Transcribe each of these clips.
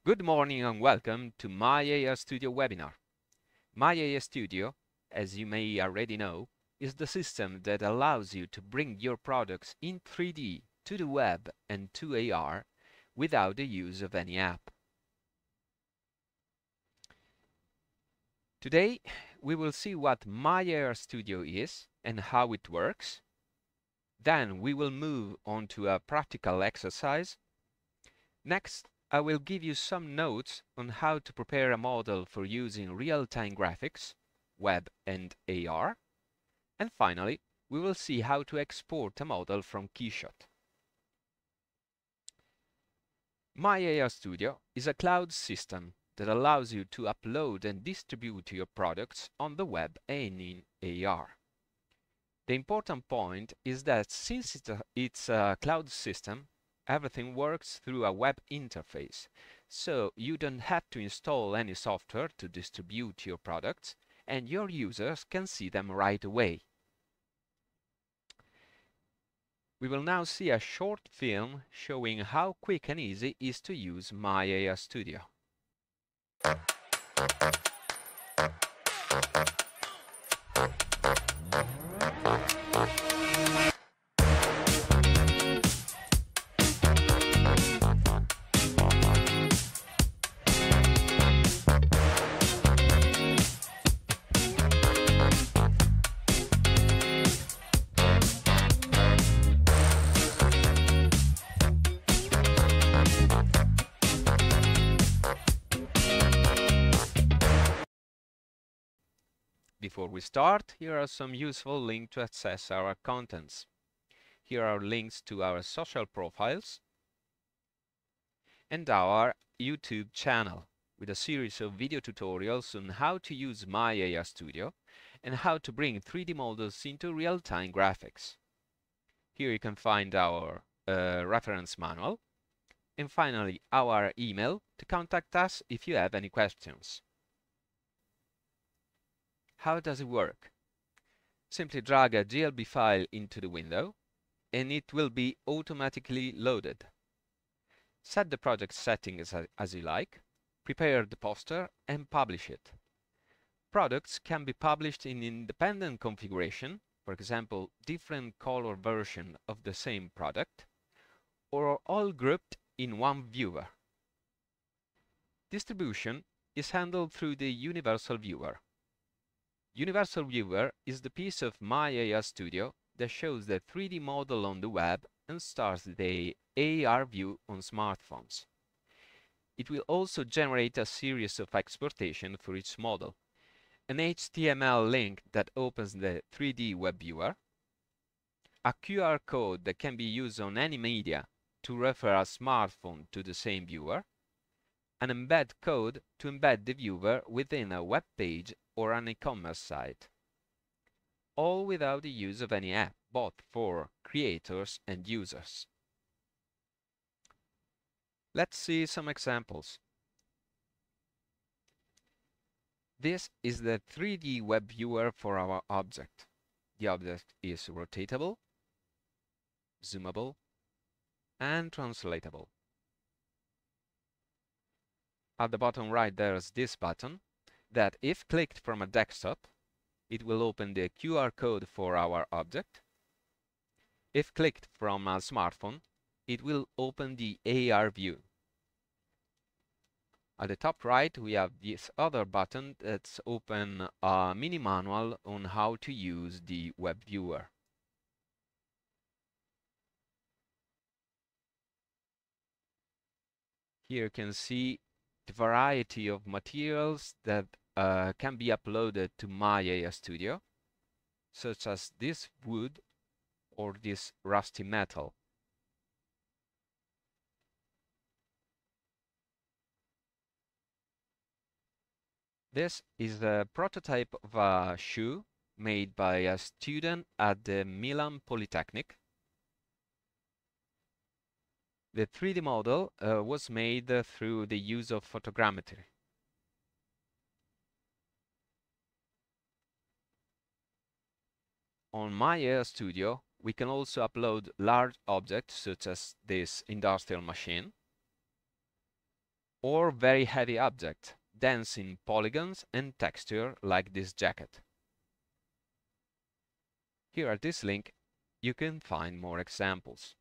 Good morning and welcome to MyAI Studio webinar. MyAI Studio, as you may already know, is the system that allows you to bring your products in 3D to the web and to AR without the use of any app. Today, we will see what MyAI Studio is and how it works. Then we will move on to a practical exercise. Next, I will give you some notes on how to prepare a model for using real-time graphics, web and AR. And finally, we will see how to export a model from Keyshot. MyAI Studio is a cloud system that allows you to upload and distribute your products on the web and in AR. The important point is that since it's a cloud system, everything works through a web interface, so you don't have to install any software to distribute your products, and your users can see them right away. We will now see a short film showing how quick and easy it is to use MyAI Studio. Before we start, here are some useful links to access our contents. Here are links to our social profiles and our YouTube channel with a series of video tutorials on how to use MyAI Studio and how to bring 3D models into real-time graphics. Here you can find our reference manual and finally our email to contact us if you have any questions. How does it work? Simply drag a GLB file into the window and it will be automatically loaded. Set the project settings as you like, prepare the poster and publish it. Products can be published in independent configuration, for example, different color version of the same product, or all grouped in one viewer. Distribution is handled through the Universal Viewer. Universal Viewer is the piece of MyAI Studio that shows the 3D model on the web and starts the AR view on smartphones. It will also generate a series of exportation for each model, an HTML link that opens the 3D web viewer, a QR code that can be used on any media to refer a smartphone to the same viewer, an embed code to embed the viewer within a web page or an e-commerce site. All without the use of any app, both for creators and users. Let's see some examples. This is the 3D web viewer for our object. The object is rotatable, zoomable, and translatable. At the bottom right there's this button that if clicked from a desktop, it will open the QR code for our object. If clicked from a smartphone, it will open the AR view. At the top right, we have this other button that's open a mini manual on how to use the web viewer. Here you can see the variety of materials that can be uploaded to MyAI Studio, such as this wood or this rusty metal. This is a prototype of a shoe made by a student at the Milan Polytechnic. The 3D model was made through the use of photogrammetry. On MyAI Studio, we can also upload large objects such as this industrial machine. or very heavy object, dense in polygons and texture like this jacket. Here at this link, you can find more examples.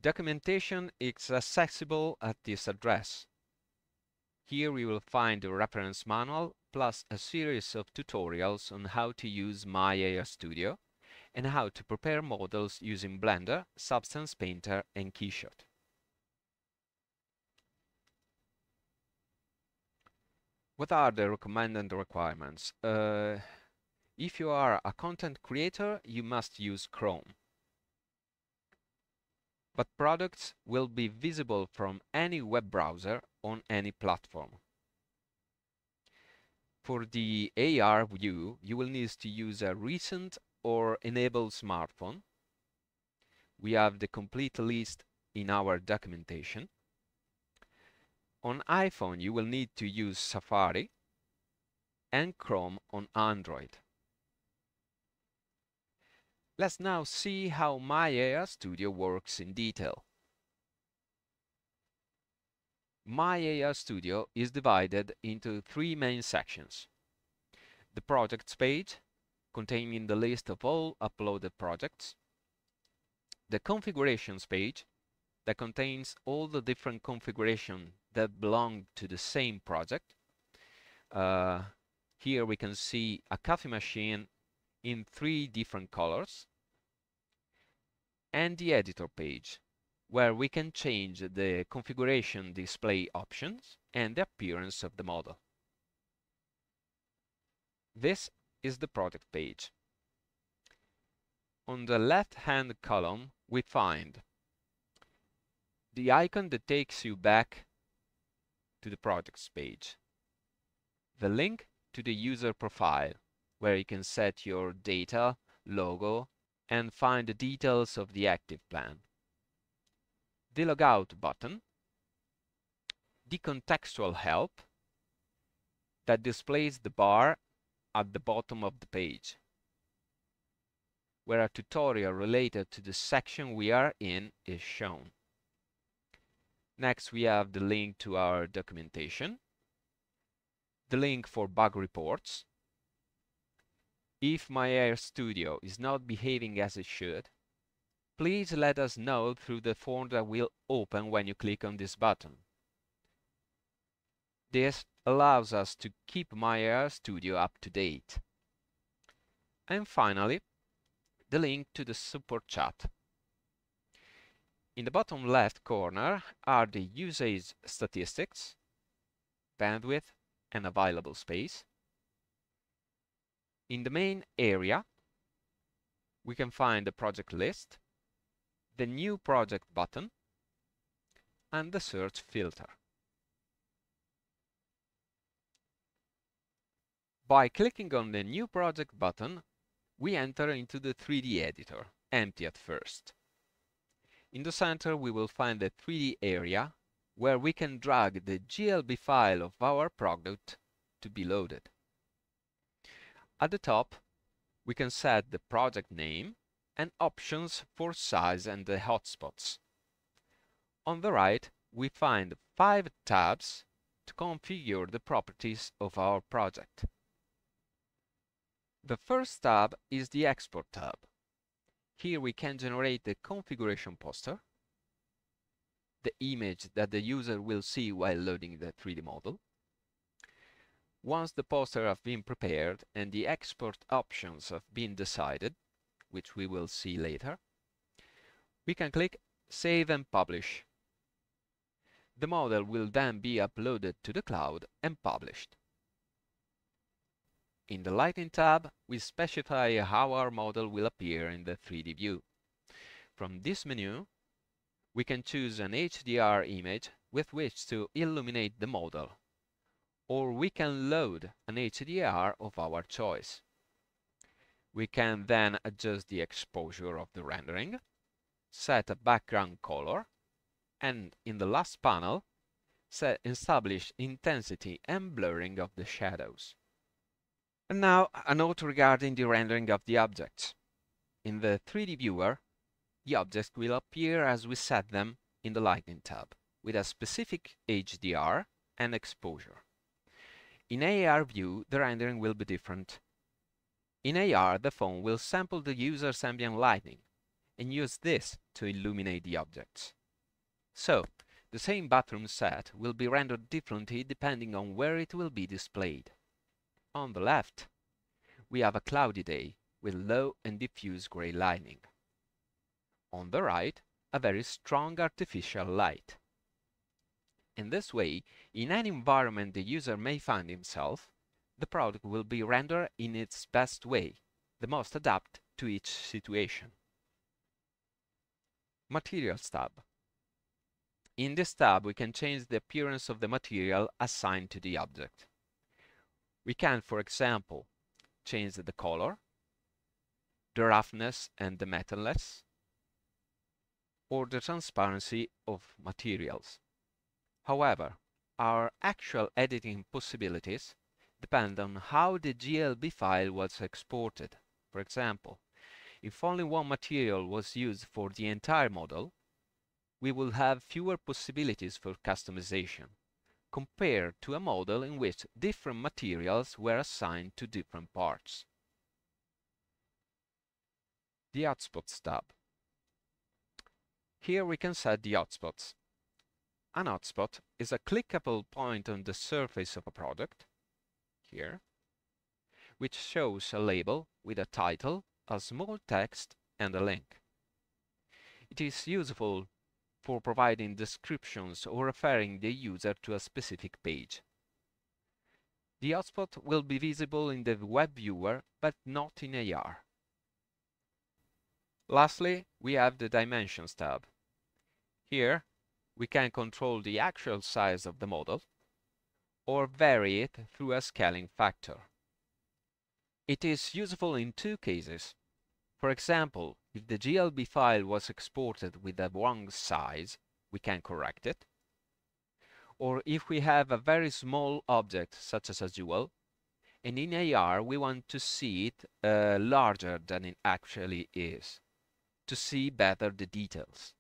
Documentation is accessible at this address. Here we will find a reference manual plus a series of tutorials on how to use Maya Studio and how to prepare models using Blender, Substance Painter and Keyshot. What are the recommended requirements? If you are a content creator, you must use Chrome. But products will be visible from any web browser on any platform. For the AR view, you will need to use a recent or enabled smartphone. We have the complete list in our documentation. On iPhone, you will need to use Safari and Chrome on Android. Let's now see how Maya Studio works in detail. Maya Studio is divided into three main sections. The projects page, containing the list of all uploaded projects. The configurations page, that contains all the different configurations that belong to the same project. Here we can see a coffee machine in 3 different colors, and the editor page, where we can change the configuration display options and the appearance of the model. This is the project page. On the left-hand column, we find the icon that takes you back to the projects page, the link to the user profile, where you can set your data, logo, and find the details of the active plan, the logout button, the contextual help that displays the bar at the bottom of the page, where a tutorial related to the section we are in is shown. Next, we have the link to our documentation, the link for bug reports. If Maya Studio is not behaving as it should, please let us know through the form that will open when you click on this button. This allows us to keep Maya Studio up to date. And finally, the link to the support chat. In the bottom left corner are the usage statistics, bandwidth, and available space. In the main area, we can find the project list, the new project button, and the search filter. By clicking on the new project button, we enter into the 3D editor, empty at first. In the center, we will find the 3D area where we can drag the GLB file of our product to be loaded. At the top, we can set the project name and options for size and the hotspots. On the right, we find 5 tabs to configure the properties of our project. The first tab is the Export tab. Here we can generate the configuration poster, the image that the user will see while loading the 3D model. Once the poster has been prepared and the export options have been decided, which we will see later, we can click Save and Publish. The model will then be uploaded to the cloud and published. In the Lighting tab, we specify how our model will appear in the 3D view. From this menu, we can choose an HDR image with which to illuminate the model, or we can load an HDR of our choice. We can then adjust the exposure of the rendering, set a background color, and in the last panel, establish intensity and blurring of the shadows. And now a note regarding the rendering of the objects. In the 3D viewer, the objects will appear as we set them in the Lighting tab with a specific HDR and exposure. In AR view, the rendering will be different. In AR, the phone will sample the user's ambient lighting and use this to illuminate the objects. So, the same bathroom set will be rendered differently depending on where it will be displayed. On the left, we have a cloudy day with low and diffuse gray lighting. On the right, a very strong artificial light. In this way, in any environment the user may find himself, the product will be rendered in its best way, the most adapted to each situation. Materials tab. In this tab, we can change the appearance of the material assigned to the object. We can, for example, change the color, the roughness and the metalness, or the transparency of materials. However, our actual editing possibilities depend on how the GLB file was exported. For example, if only one material was used for the entire model, we will have fewer possibilities for customization, compared to a model in which different materials were assigned to different parts. The Hotspots tab. Here we can set the hotspots. An hotspot is a clickable point on the surface of a product, here, which shows a label with a title, a small text and a link. It is useful for providing descriptions or referring the user to a specific page. The hotspot will be visible in the web viewer but not in AR. Lastly, we have the Dimensions tab. Here, we can control the actual size of the model or vary it through a scaling factor. It is useful in two cases. For example, if the GLB file was exported with the wrong size, we can correct it. Or if we have a very small object, such as a jewel, and in AR we want to see it larger than it actually is, to see better the details.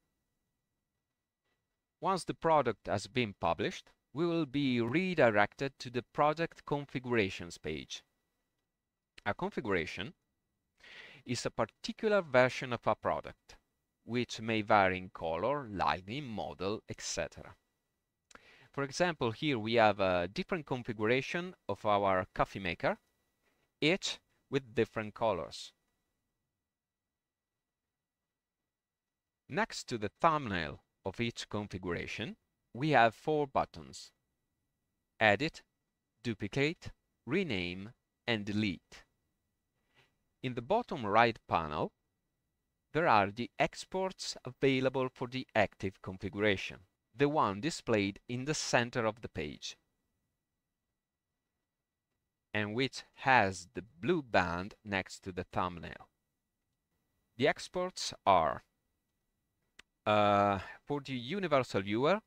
Once the product has been published, we will be redirected to the Project Configurations page. A configuration is a particular version of a product, which may vary in color, lighting, model, etc. For example, here we have a different configuration of our coffee maker, each with different colors. Next to the thumbnail of each configuration, we have 4 buttons: Edit, Duplicate, Rename, and Delete. In the bottom right panel, there are the exports available for the active configuration, the one displayed in the center of the page, and which has the blue band next to the thumbnail. The exports are for the universal viewer,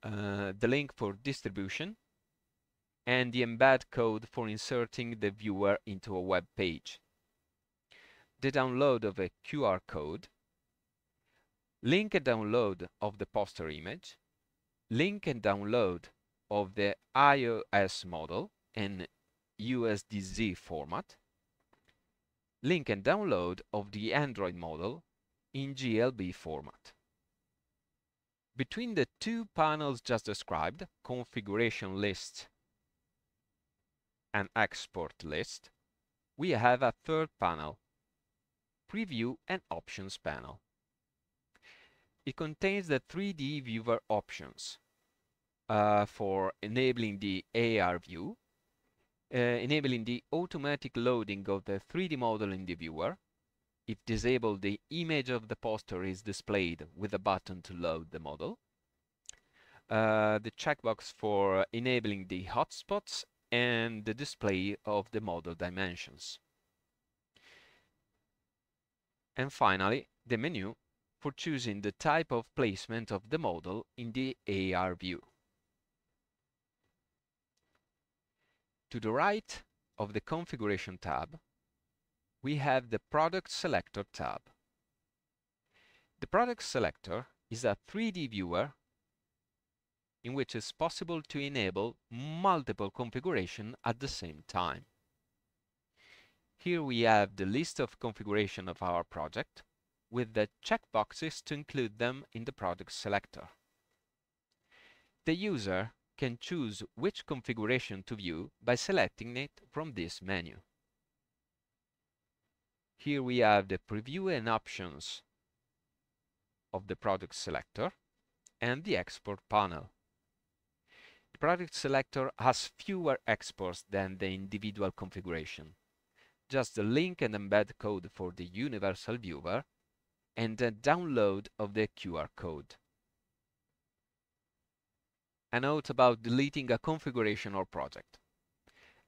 the link for distribution, and the embed code for inserting the viewer into a web page, the download of a QR code, link and download of the poster image, link and download of the iOS model in USDZ format, link and download of the Android model in GLB format. Between the 2 panels just described, configuration list and export list, we have a third panel, preview and options panel. It contains the 3D viewer options for enabling the AR view, enabling the automatic loading of the 3D model in the viewer. If disabled, the image of the poster is displayed with a button to load the model. The checkbox for enabling the hotspots and the display of the model dimensions. And finally, the menu for choosing the type of placement of the model in the AR view. To the right of the Configuration tab, we have the Product Selector tab. The Product Selector is a 3D viewer in which it's possible to enable multiple configurations at the same time. Here we have the list of configuration of our project with the checkboxes to include them in the project selector. The user can choose which configuration to view by selecting it from this menu. Here we have the preview and options of the project selector and the export panel. The project selector has fewer exports than the individual configuration. Just the link and embed code for the universal viewer and the download of the QR code. A note about deleting a configuration or project.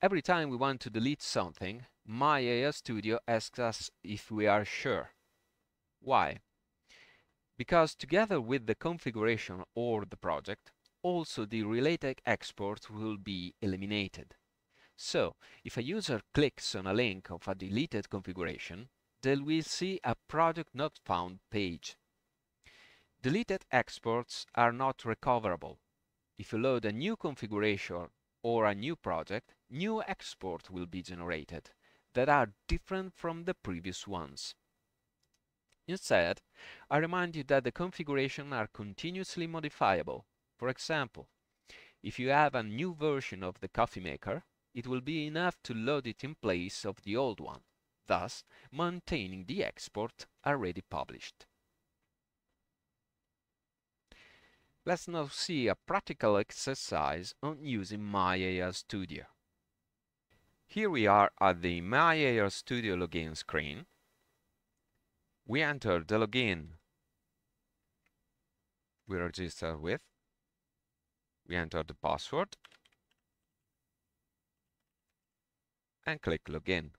Every time we want to delete something, MyAI Studio asks us if we are sure. Why? Because together with the configuration or the project, also the related exports will be eliminated. So, if a user clicks on a link of a deleted configuration, they will see a project not found page. Deleted exports are not recoverable. If you load a new configuration or a new project, new exports will be generated that are different from the previous ones. Instead, I remind you that the configurations are continuously modifiable. For example, if you have a new version of the coffee maker, it will be enough to load it in place of the old one, thus maintaining the export already published. Let's now see a practical exercise on using MyAI Studio. Here we are at the MyAI Studio login screen. We enter the login we register with. We enter the password and click login.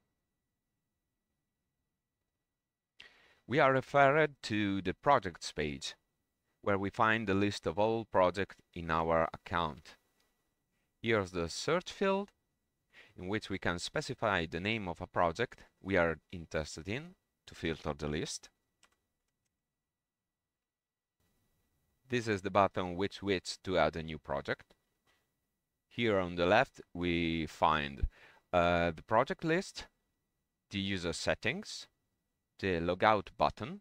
We are referred to the projects page, where we find the list of all projects in our account. Here's the search field, in which we can specify the name of a project we are interested in to filter the list. This is the button which waits to add a new project. Here on the left we find the project list, the user settings, the logout button,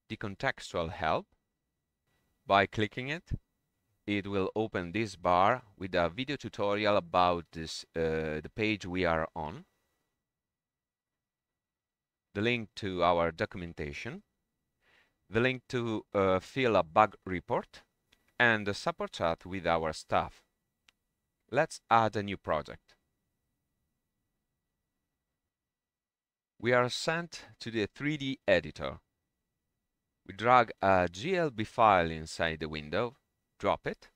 the contextual help. By clicking it, it will open this bar with a video tutorial about the page we are on, the link to our documentation, the link to fill a bug report, and the support chat with our staff. Let's add a new project. We are sent to the 3D editor. We drag a GLB file inside the window, drop it,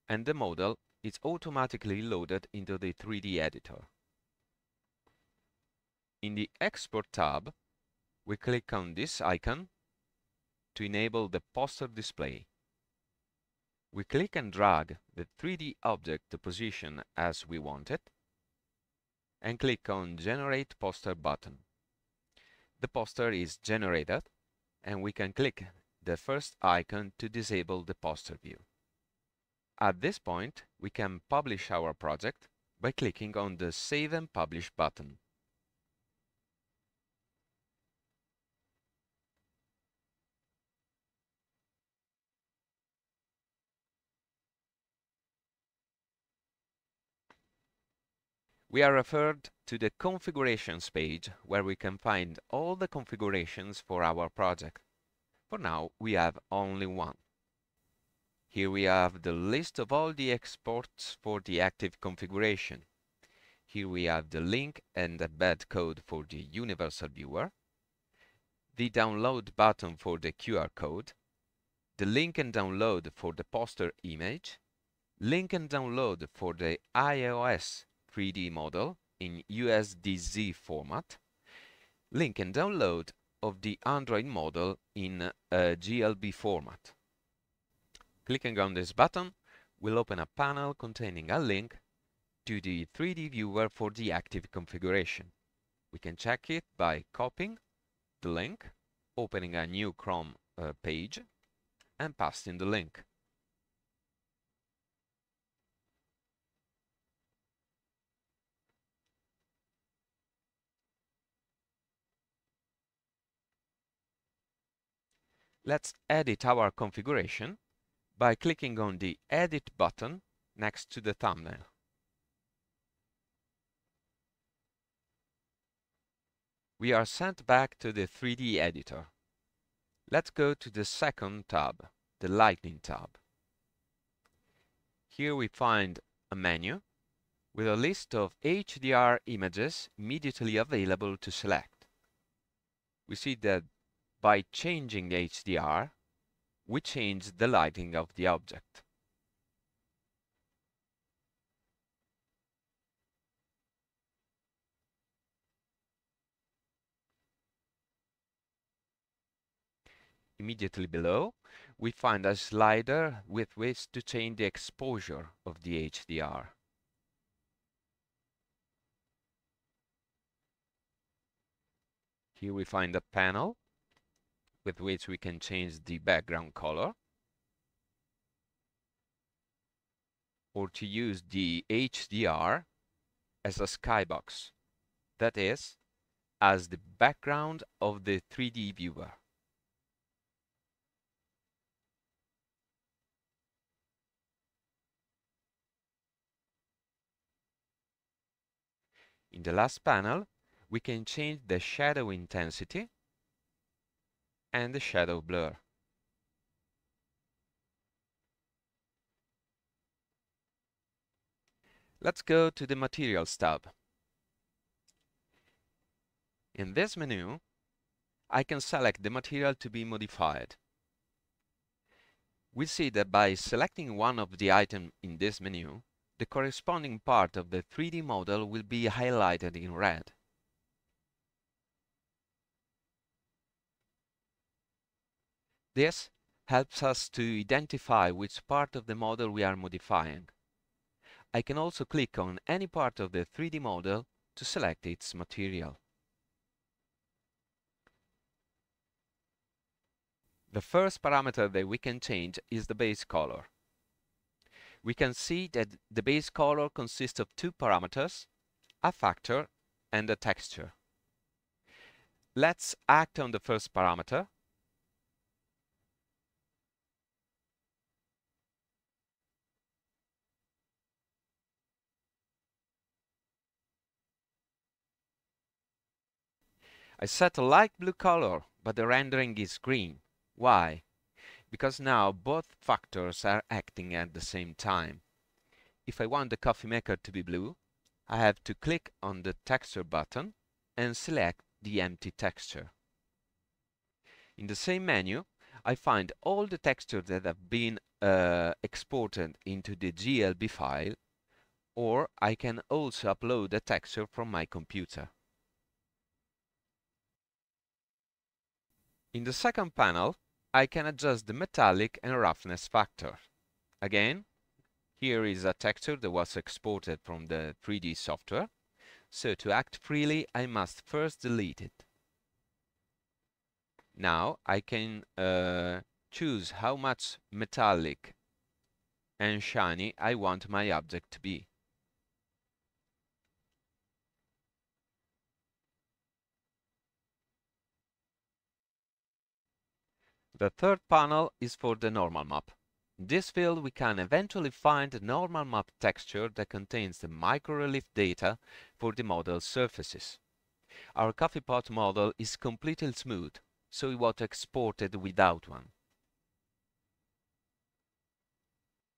and the model is automatically loaded into the 3D editor. In the Export tab, we click on this icon to enable the poster display. We click and drag the 3D object to position as we want it, and click on Generate Poster button. The poster is generated, and we can click the first icon to disable the poster view. At this point, we can publish our project by clicking on the Save and Publish button. We are referred to the Configurations page, where we can find all the configurations for our project. For now, we have only one. Here we have the list of all the exports for the active configuration. Here we have the link and embed code for the universal viewer, the download button for the QR code, the link and download for the poster image, link and download for the iOS 3D model in USDZ format, link and download of the Android model in GLB format. Clicking on this button will open a panel containing a link to the 3D viewer for the active configuration. We can check it by copying the link, opening a new Chrome page, and pasting the link. Let's edit our configuration by clicking on the Edit button next to the thumbnail. We are sent back to the 3D editor. Let's go to the second tab, the Lighting tab. Here we find a menu with a list of HDR images immediately available to select. We see that by changing the HDR, we change the lighting of the object. Immediately below, we find a slider with which to change the exposure of the HDR. Here we find a panel with which we can change the background color, or to use the HDR as a skybox, that is, as the background of the 3D viewer. In the last panel, we can change the shadow intensity and the shadow blur. Let's go to the Materials tab. In this menu, I can select the material to be modified. We see that by selecting one of the items in this menu, the corresponding part of the 3D model will be highlighted in red. This helps us to identify which part of the model we are modifying. I can also click on any part of the 3D model to select its material. The first parameter that we can change is the base color. We can see that the base color consists of two parameters, a factor and a texture. Let's act on the first parameter. I set a light blue color, but the rendering is green. Why? Because now both factors are acting at the same time. If I want the coffee maker to be blue, I have to click on the texture button and select the empty texture. In the same menu, I find all the textures that have been exported into the GLB file, or I can also upload a texture from my computer. In the second panel, I can adjust the metallic and roughness factor. Again, here is a texture that was exported from the 3D software, so to act freely I must first delete it. Now I can choose how much metallic and shiny I want my object to be. The third panel is for the normal map. In this field we can eventually find a normal map texture that contains the micro-relief data for the model's surfaces. Our coffee pot model is completely smooth, so it was exported without one.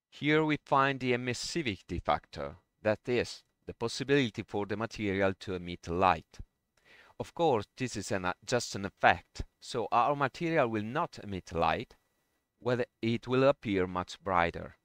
Here we find the emissivity factor, that is, the possibility for the material to emit light. Of course, this is just an effect, so our material will not emit light, whether it will appear much brighter.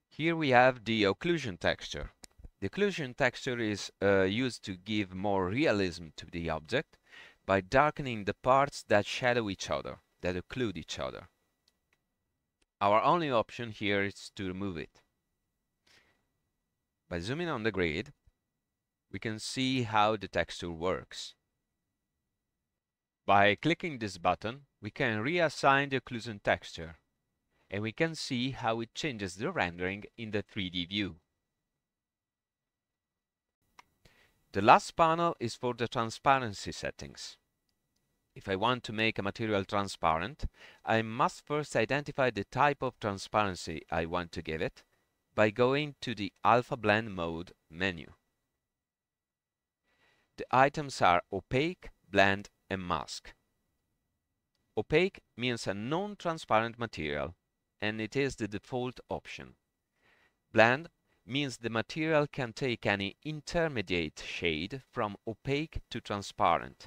Here we have the occlusion texture. The occlusion texture is used to give more realism to the object by darkening the parts that shadow each other, that occlude each other. Our only option here is to remove it. By zooming on the grid, we can see how the texture works. By clicking this button, we can reassign the occlusion texture, and we can see how it changes the rendering in the 3D view. The last panel is for the transparency settings. If I want to make a material transparent, I must first identify the type of transparency I want to give it by going to the Alpha Blend Mode menu. The items are Opaque, Blend, and Mask. Opaque means a non-transparent material, and it is the default option. Blend means the material can take any intermediate shade from opaque to transparent.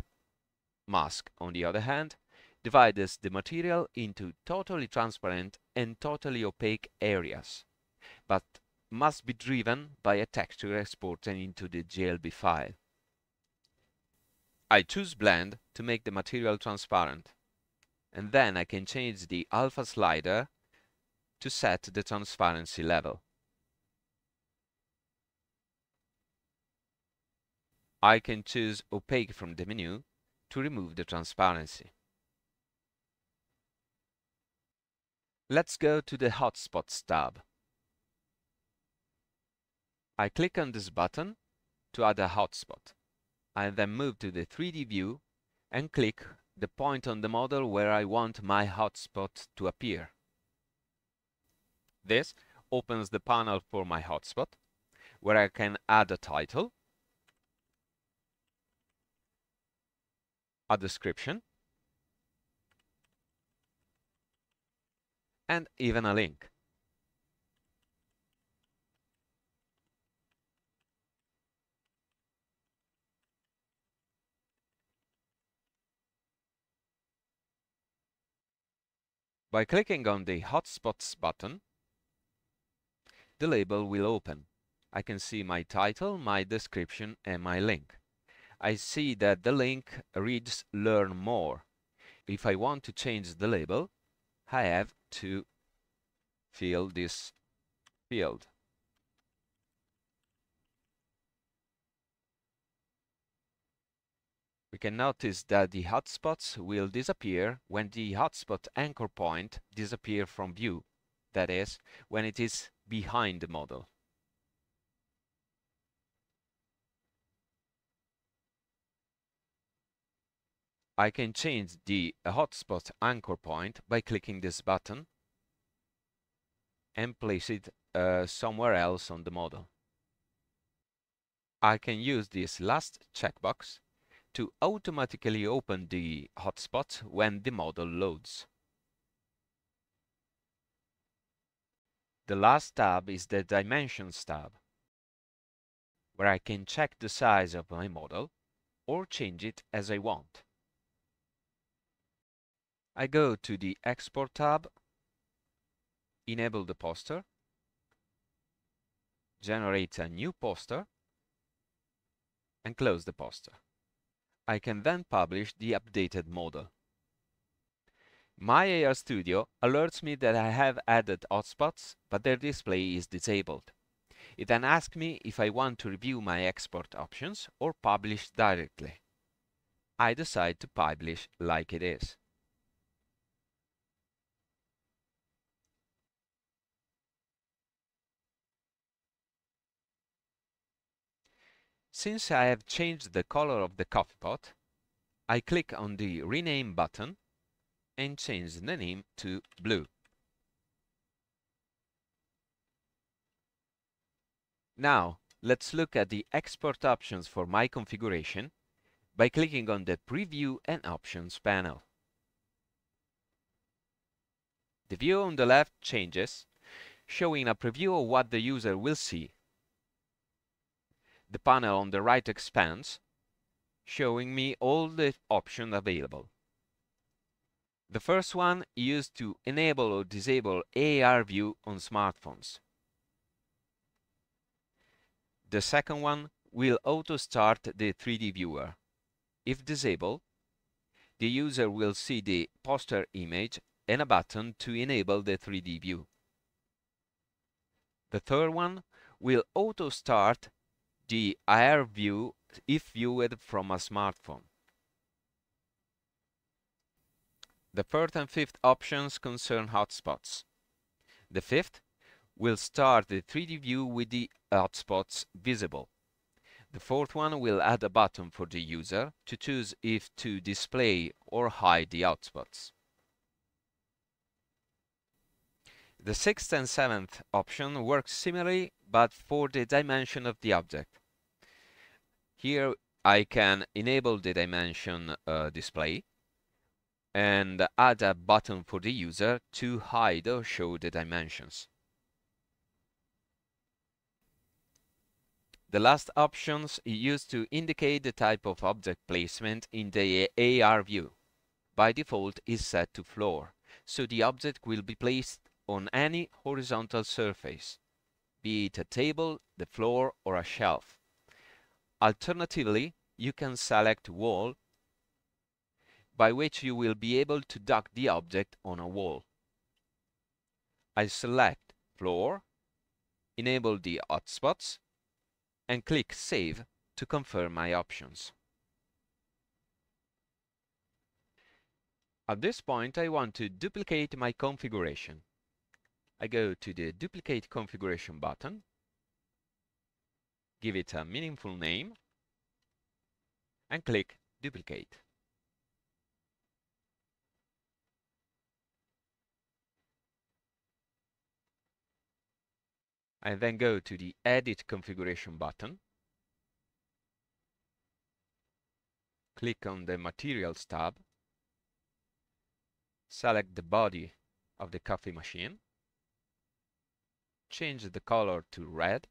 Mask, on the other hand, divides the material into totally transparent and totally opaque areas, but must be driven by a texture exported into the GLB file. I choose Blend to make the material transparent, and then I can change the alpha slider to set the transparency level. I can choose Opaque from the menu to remove the transparency. Let's go to the Hotspots tab. I click on this button to add a hotspot. I then move to the 3D view and click the point on the model where I want my hotspot to appear. This opens the panel for my hotspot, where I can add a title, a description, and even a link. By clicking on the Hotspots button, the label will open. I can see my title, my description, and my link. I see that the link reads Learn More. If I want to change the label, I have to fill this field. We can notice that the hotspots will disappear when the hotspot anchor point disappears from view, that is, when it is behind the model. I can change the hotspot anchor point by clicking this button and place it somewhere else on the model. I can use this last checkbox to automatically open the hotspot when the model loads. The last tab is the Dimensions tab, where I can check the size of my model or change it as I want. I go to the Export tab, enable the poster, generate a new poster, and close the poster. I can then publish the updated model. Maya Studio alerts me that I have added hotspots, but their display is disabled. It then asks me if I want to review my export options or publish directly. I decide to publish like it is. Since I have changed the color of the coffee pot, I click on the Rename button and change the name to blue. Now, let's look at the export options for my configuration by clicking on the Preview and Options panel. The view on the left changes, showing a preview of what the user will see. The panel on the right expands, showing me all the options available. The first one is used to enable or disable AR view on smartphones. The second one will auto-start the 3D viewer. If disabled, the user will see the poster image and a button to enable the 3D view. The third one will auto-start the AR view if viewed from a smartphone. The fourth and fifth options concern hotspots. The fifth will start the 3D view with the hotspots visible. The fourth one will add a button for the user to choose if to display or hide the hotspots. The sixth and seventh option work similarly, but for the dimension of the object. Here I can enable the dimension display and add a button for the user to hide or show the dimensions. The last options is used to indicate the type of object placement in the AR view. By default is set to floor, so the object will be placed on any horizontal surface, be it a table, the floor, or a shelf. Alternatively, you can select wall, by which you will be able to dock the object on a wall. I select floor, enable the hotspots, and click Save to confirm my options. At this point, I want to duplicate my configuration. I go to the Duplicate Configuration button, give it a meaningful name, and click Duplicate. I then go to the Edit Configuration button, click on the Materials tab, select the body of the coffee machine, change the color to red,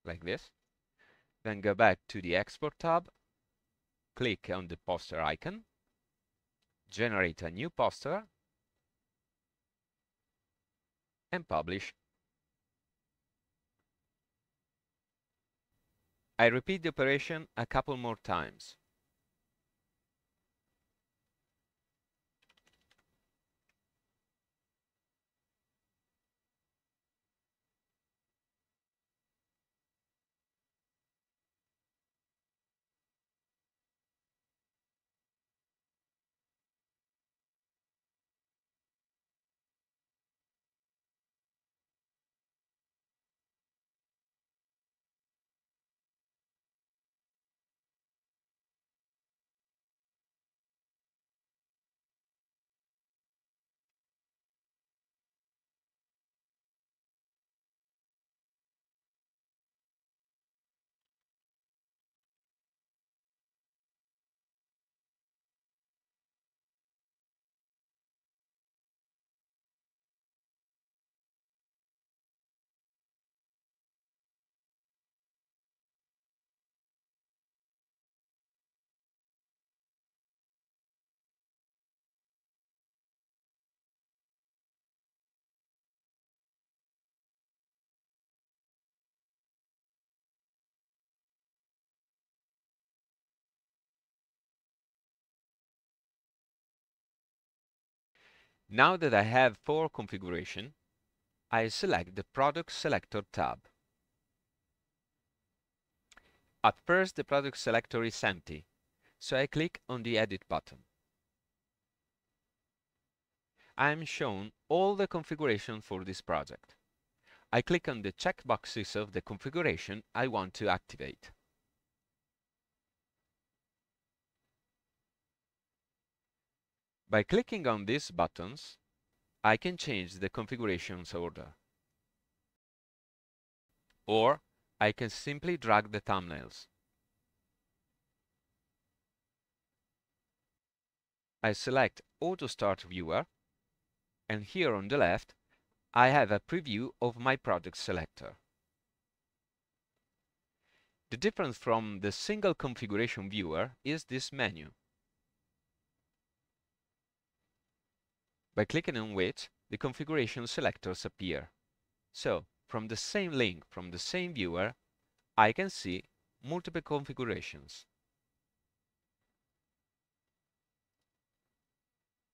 like this. Then go back to the Export tab, click on the poster icon, generate a new poster, and publish. I repeat the operation a couple more times. Now that I have 4 configuration, I select the Product Selector tab. At first the product selector is empty, so I click on the Edit button. I am shown all the configuration for this project. I click on the checkboxes of the configuration I want to activate. By clicking on these buttons, I can change the configuration's order. Or I can simply drag the thumbnails. I select Auto Start Viewer, and here on the left, I have a preview of my product selector. The difference from the single configuration viewer is this menu, by clicking on which the configuration selectors appear. So, from the same link, from the same viewer, I can see multiple configurations.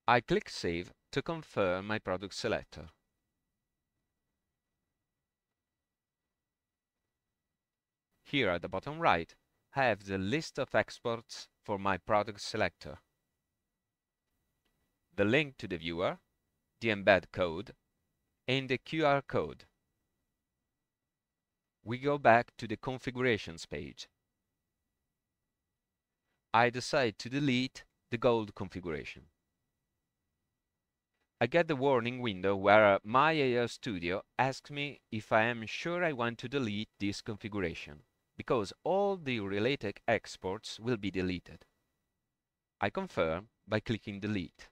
I click Save to confirm my product selector. Here at the bottom right, I have the list of exports for my product selector, the link to the viewer, the embed code, and the QR code. We go back to the configurations page. I decide to delete the gold configuration. I get the warning window where My AI Studio asks me if I am sure I want to delete this configuration, because all the related exports will be deleted. I confirm by clicking Delete.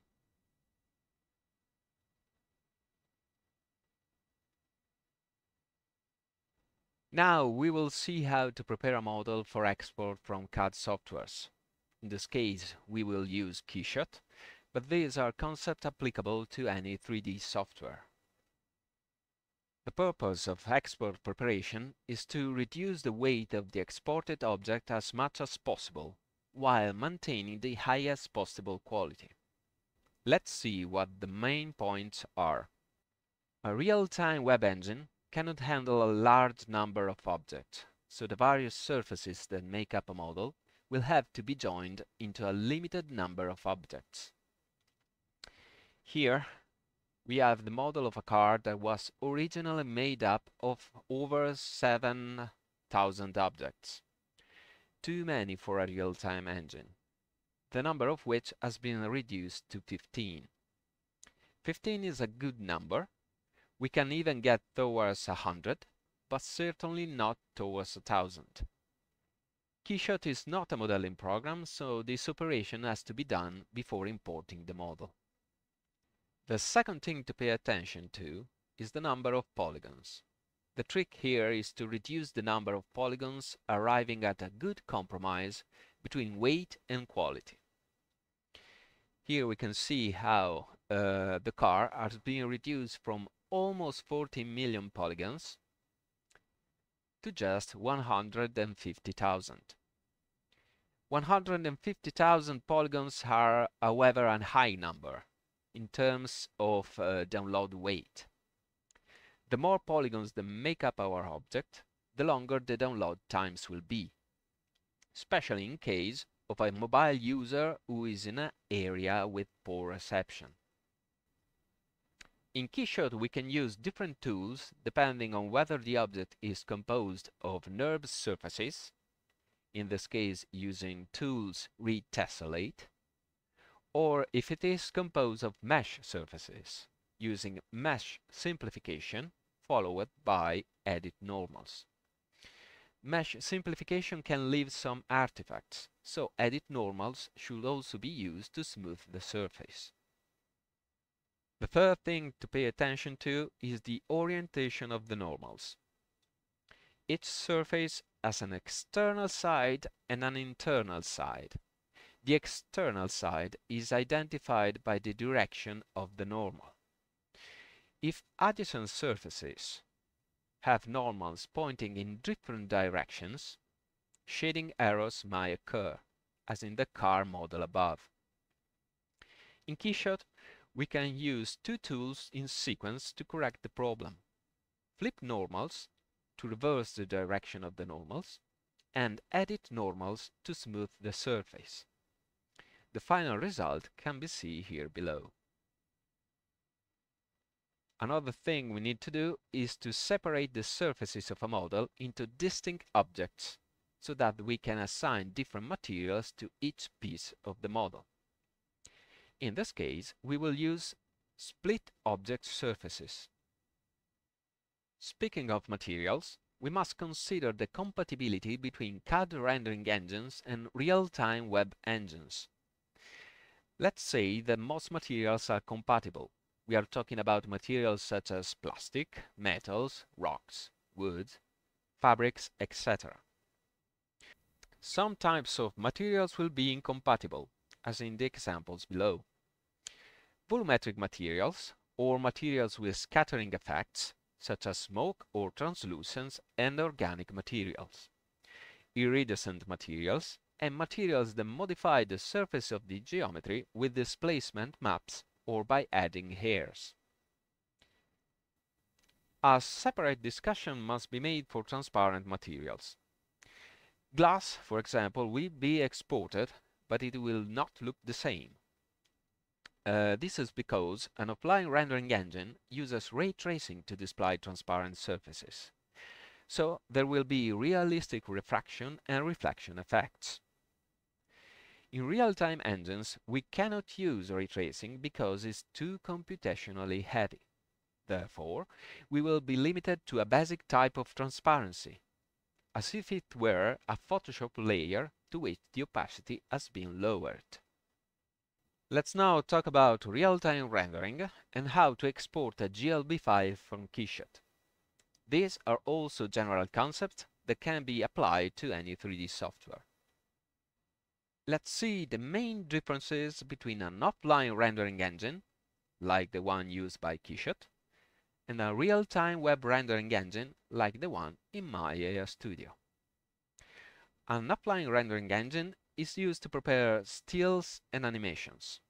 Now we will see how to prepare a model for export from CAD softwares. In this case, we will use Keyshot, but these are concepts applicable to any 3D software. The purpose of export preparation is to reduce the weight of the exported object as much as possible, while maintaining the highest possible quality. Let's see what the main points are. A real-time web engine cannot handle a large number of objects, so the various surfaces that make up a model will have to be joined into a limited number of objects. Here we have the model of a car that was originally made up of over 7,000 objects. Too many for a real-time engine, the number of which has been reduced to 15. 15 is a good number. We can even get towards 100, but certainly not towards 1,000. Keyshot is not a modeling program, so this operation has to be done before importing the model. The second thing to pay attention to is the number of polygons. The trick here is to reduce the number of polygons, arriving at a good compromise between weight and quality. Here we can see how the car has been reduced from almost 40 million polygons to just 150,000. 150,000 polygons are, however, a high number in terms of download weight. The more polygons that make up our object, the longer the download times will be, especially in case of a mobile user who is in an area with poor reception. In Keyshot, we can use different tools depending on whether the object is composed of NURBS surfaces, in this case using tools Read Tessellate, or if it is composed of mesh surfaces, using mesh simplification followed by edit normals. Mesh simplification can leave some artifacts, so edit normals should also be used to smooth the surface. The third thing to pay attention to is the orientation of the normals. Each surface has an external side and an internal side. The external side is identified by the direction of the normal. If adjacent surfaces have normals pointing in different directions, shading errors might occur, as in the car model above. In Keyshot, we can use two tools in sequence to correct the problem. Flip normals to reverse the direction of the normals, and edit normals to smooth the surface. The final result can be seen here below. Another thing we need to do is to separate the surfaces of a model into distinct objects so that we can assign different materials to each piece of the model. In this case, we will use split object surfaces. Speaking of materials, we must consider the compatibility between CAD rendering engines and real-time web engines. Let's say that most materials are compatible. We are talking about materials such as plastic, metals, rocks, wood, fabrics, etc. Some types of materials will be incompatible, as in the examples below. Volumetric materials, or materials with scattering effects, such as smoke or translucence, and organic materials. Iridescent materials, and materials that modify the surface of the geometry with displacement maps or by adding hairs. A separate discussion must be made for transparent materials. Glass, for example, will be exported, but it will not look the same. This is because an offline rendering engine uses ray tracing to display transparent surfaces. So there will be realistic refraction and reflection effects. In real-time engines, we cannot use ray tracing because it's too computationally heavy. Therefore, we will be limited to a basic type of transparency, as if it were a Photoshop layer to which the opacity has been lowered. Let's now talk about real-time rendering and how to export a GLB file from Keyshot. These are also general concepts that can be applied to any 3D software. Let's see the main differences between an offline rendering engine, like the one used by Keyshot, and a real-time web rendering engine, like the one in Maya Studio. An offline rendering engine is used to prepare stills and animations,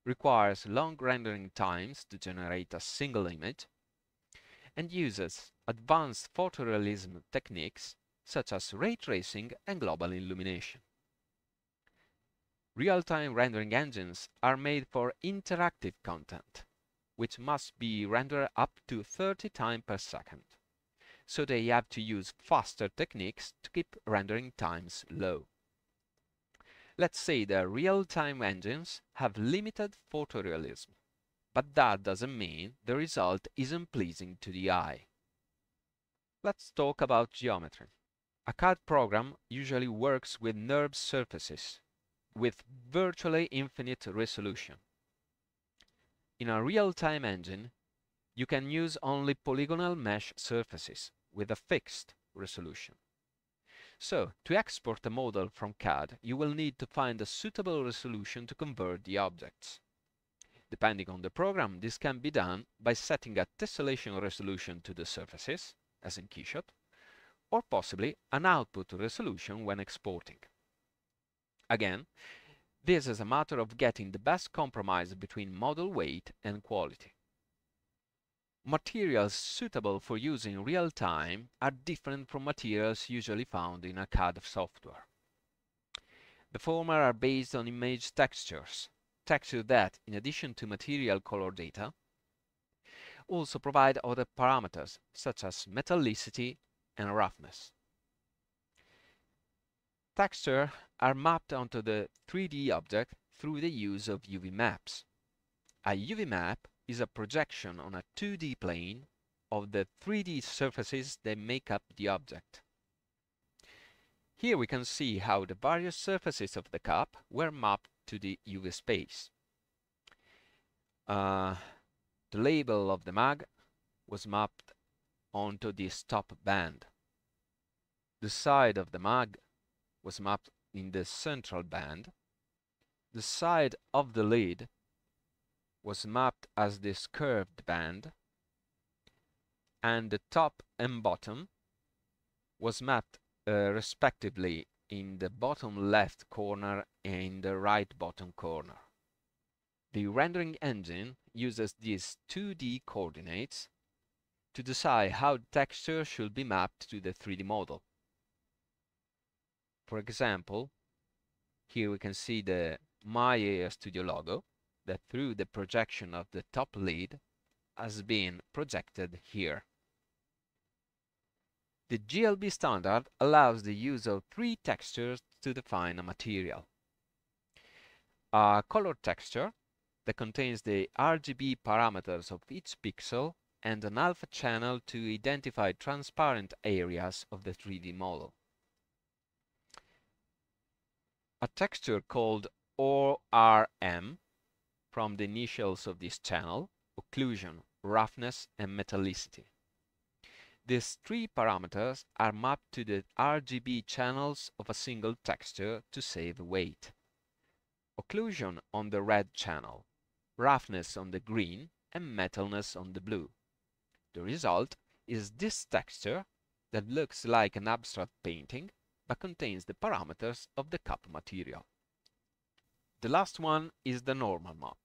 requires long rendering times to generate a single image, and uses advanced photorealism techniques such as ray tracing and global illumination. Real-time rendering engines are made for interactive content, which must be rendered up to 30 times per second, so they have to use faster techniques to keep rendering times low. Let's say that real-time engines have limited photorealism, but that doesn't mean the result isn't pleasing to the eye. Let's talk about geometry. A CAD program usually works with NURB surfaces, with virtually infinite resolution. In a real-time engine, you can use only polygonal mesh surfaces with a fixed resolution. So, to export a model from CAD, you will need to find a suitable resolution to convert the objects. Depending on the program, this can be done by setting a tessellation resolution to the surfaces, as in Keyshot, or possibly an output resolution when exporting. Again, this is a matter of getting the best compromise between model weight and quality. Materials suitable for use in real time are different from materials usually found in a CAD software. The former are based on image textures that, in addition to material color data, also provide other parameters such as metallicity and roughness. Textures are mapped onto the 3D object through the use of UV maps. A UV map is a projection on a 2D plane of the 3D surfaces that make up the object. Here we can see how the various surfaces of the cup were mapped to the UV space. The label of the mug was mapped onto this top band. The side of the mug was mapped in the central band. The side of the lid was mapped as this curved band, and the top and bottom was mapped respectively in the bottom left corner and the right bottom corner. The rendering engine uses these 2D coordinates to decide how the texture should be mapped to the 3D model. For example, here we can see the Maya Studio logo that through the projection of the top lid has been projected here. The GLB standard allows the use of 3 textures to define a material. A color texture that contains the RGB parameters of each pixel and an alpha channel to identify transparent areas of the 3D model. A texture called ORM from the initials of this channel, occlusion, roughness, and metallicity. These 3 parameters are mapped to the RGB channels of a single texture to save weight. Occlusion on the red channel, roughness on the green, and metalness on the blue. The result is this texture that looks like an abstract painting but contains the parameters of the cup material. The last one is the normal map,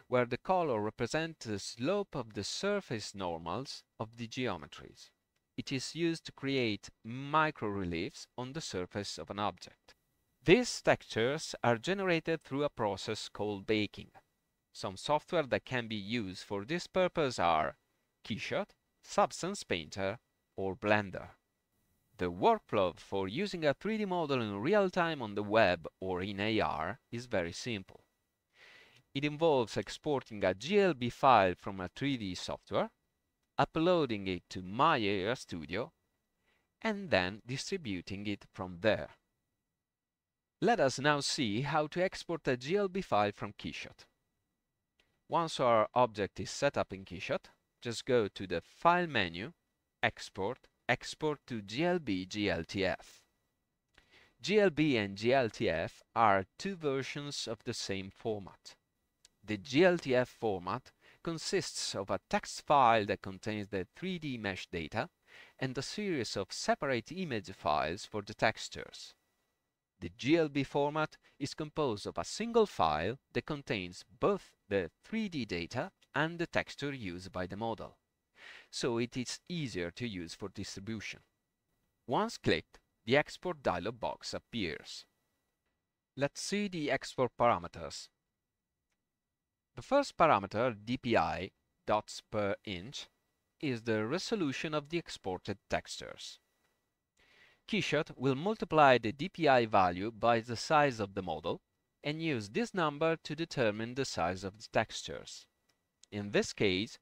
where the color represents the slope of the surface normals of the geometries. It is used to create micro-reliefs on the surface of an object. These textures are generated through a process called baking. Some software that can be used for this purpose are Keyshot, Substance Painter, or Blender. The workflow for using a 3D model in real time on the web or in AR is very simple. It involves exporting a GLB file from a 3D software, uploading it to Maya Studio, and then distributing it from there. Let us now see how to export a GLB file from Keyshot. Once our object is set up in Keyshot, just go to the File menu, Export, Export to GLB GLTF. GLB and GLTF are two versions of the same format. The GLTF format consists of a text file that contains the 3D mesh data and a series of separate image files for the textures. The GLB format is composed of a single file that contains both the 3D data and the texture used by the model, so it is easier to use for distribution. Once clicked, the export dialog box appears. Let's see the export parameters. The first parameter, DPI, dots per inch, is the resolution of the exported textures. Keyshot will multiply the DPI value by the size of the model and use this number to determine the size of the textures. In this case,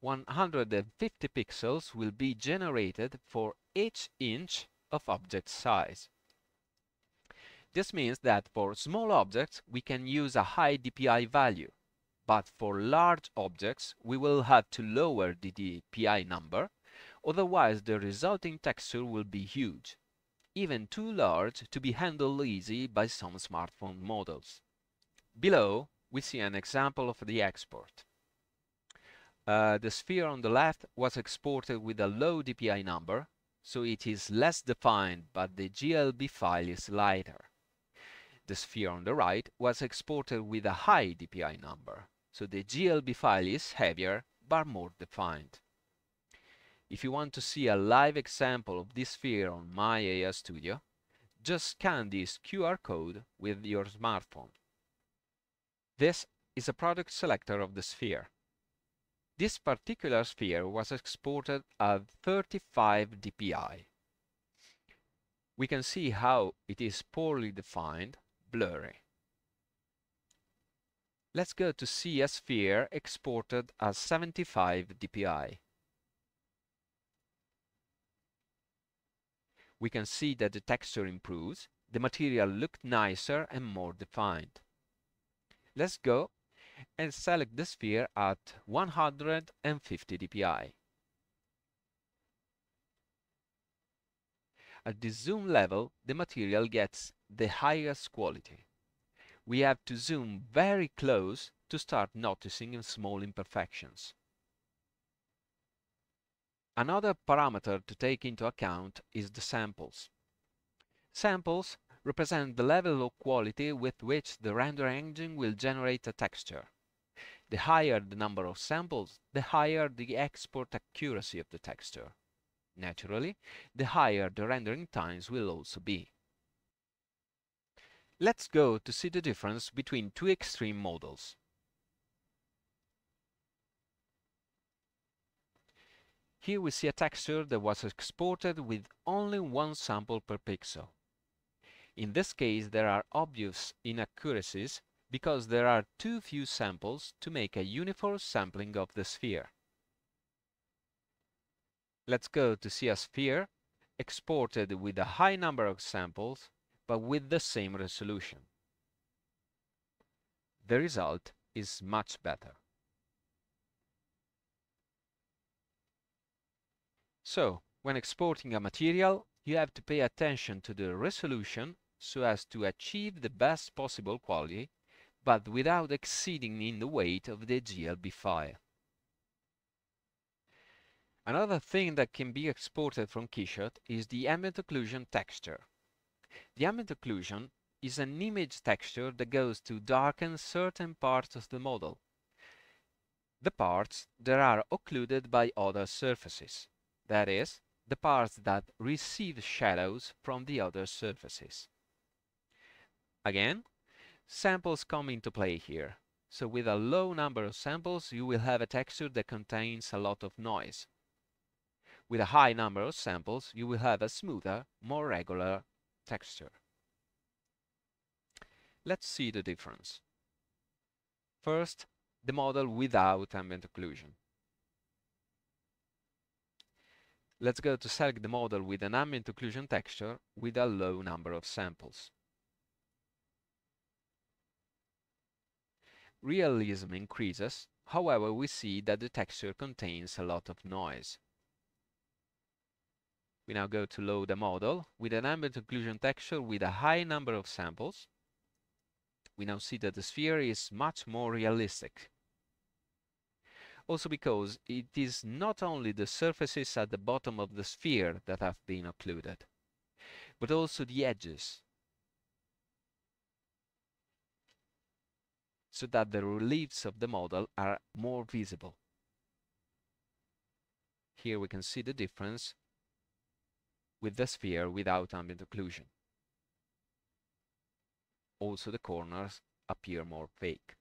150 pixels will be generated for each inch of object size. This means that for small objects we can use a high DPI value, but for large objects we will have to lower the DPI number, otherwise the resulting texture will be huge, even too large to be handled easy by some smartphone models. Below we see an example of the export. The sphere on the left was exported with a low DPI number, so it is less defined, but the GLB file is lighter. The sphere on the right was exported with a high DPI number, so the GLB file is heavier but more defined. If you want to see a live example of this sphere on Maya Studio, just scan this QR code with your smartphone. This is a product selector of the sphere. This particular sphere was exported at 35 dpi. We can see how it is poorly defined, blurry. Let's go to see a sphere exported as 75 dpi. We can see that the texture improves, the material looked nicer and more defined. Let's go and select the sphere at 150 dpi. At the zoom level, the material gets the highest quality. We have to zoom very close to start noticing small imperfections. Another parameter to take into account is the samples. Samples represent the level of quality with which the render engine will generate a texture. The higher the number of samples, the higher the export accuracy of the texture. Naturally, the higher the rendering times will also be. Let's go to see the difference between two extreme models. Here we see a texture that was exported with only one sample per pixel. In this case, there are obvious inaccuracies because there are too few samples to make a uniform sampling of the sphere. Let's go to see a sphere exported with a high number of samples but with the same resolution. The result is much better. So, when exporting a material, you have to pay attention to the resolution so as to achieve the best possible quality, but without exceeding in the weight of the GLB file. Another thing that can be exported from Keyshot is the ambient occlusion texture. The ambient occlusion is an image texture that goes to darken certain parts of the model. the parts that are occluded by other surfaces, that is, the parts that receive shadows from the other surfaces. Again, samples come into play here. So with a low number of samples, you will have a texture that contains a lot of noise. With a high number of samples, you will have a smoother, more regular texture. Let's see the difference. First, the model without ambient occlusion. Let's go to select the model with an ambient occlusion texture with a low number of samples. Realism increases, however, we see that the texture contains a lot of noise. We now go to load a model with an ambient occlusion texture with a high number of samples. We now see that the sphere is much more realistic. Also because it is not only the surfaces at the bottom of the sphere that have been occluded, but also the edges, so that the reliefs of the model are more visible. Here we can see the difference with the sphere without ambient occlusion. Also the corners appear more fake.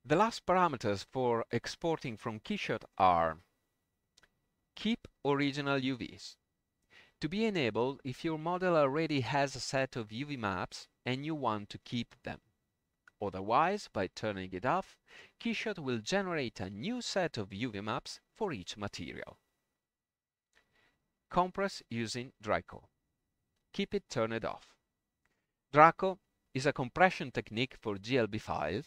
The last parameters for exporting from KeyShot are: keep original UVs. To be enabled if your model already has a set of UV maps and you want to keep them. Otherwise, by turning it off, KeyShot will generate a new set of UV maps for each material. Compress using Draco. Keep it turned off. Draco is a compression technique for GLB files,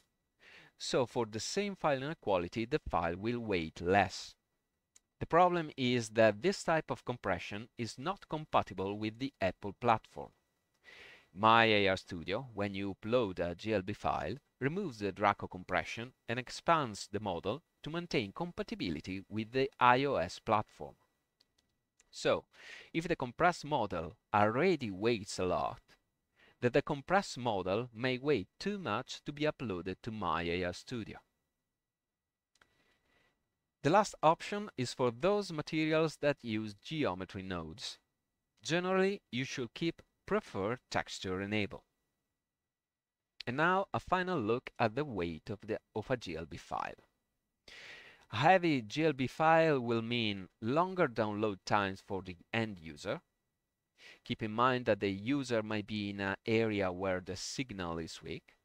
so for the same file quality, the file will weight less. The problem is that this type of compression is not compatible with the Apple platform. My AR Studio, when you upload a GLB file, removes the Draco compression and expands the model to maintain compatibility with the iOS platform. So, if the compressed model already weighs a lot, the compressed model may weigh too much to be uploaded to My AR Studio. The last option is for those materials that use geometry nodes. Generally, you should keep Preferred Texture enabled. And now a final look at the weight of a GLB file. A heavy GLB file will mean longer download times for the end user. Keep in mind that the user might be in an area where the signal is weak.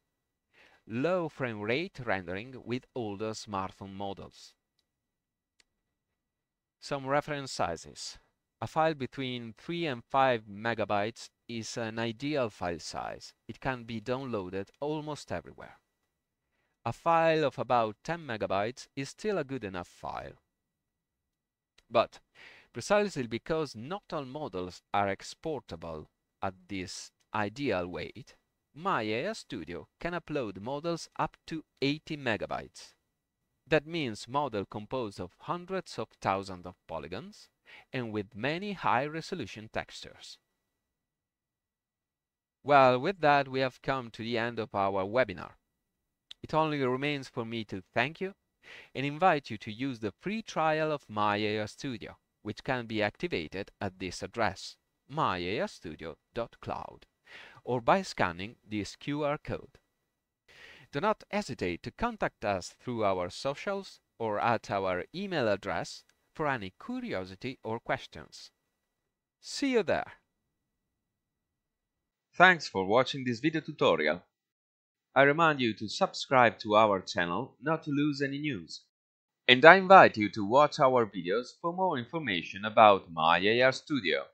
Low frame rate rendering with older smartphone models. Some reference sizes. A file between 3 and 5 megabytes is an ideal file size. It can be downloaded almost everywhere. A file of about 10 megabytes is still a good enough file. But precisely because not all models are exportable at this ideal weight, My AR Studio can upload models up to 80 megabytes. That means model composed of hundreds of thousands of polygons and with many high-resolution textures. Well, with that we have come to the end of our webinar. It only remains for me to thank you and invite you to use the free trial of My AR Studio, which can be activated at this address, myarstudio.cloud, or by scanning this QR code. Do not hesitate to contact us through our socials or at our email address for any curiosity or questions. See you there! Thanks for watching this video tutorial. I remind you to subscribe to our channel not to lose any news. And I invite you to watch our videos for more information about My AR Studio.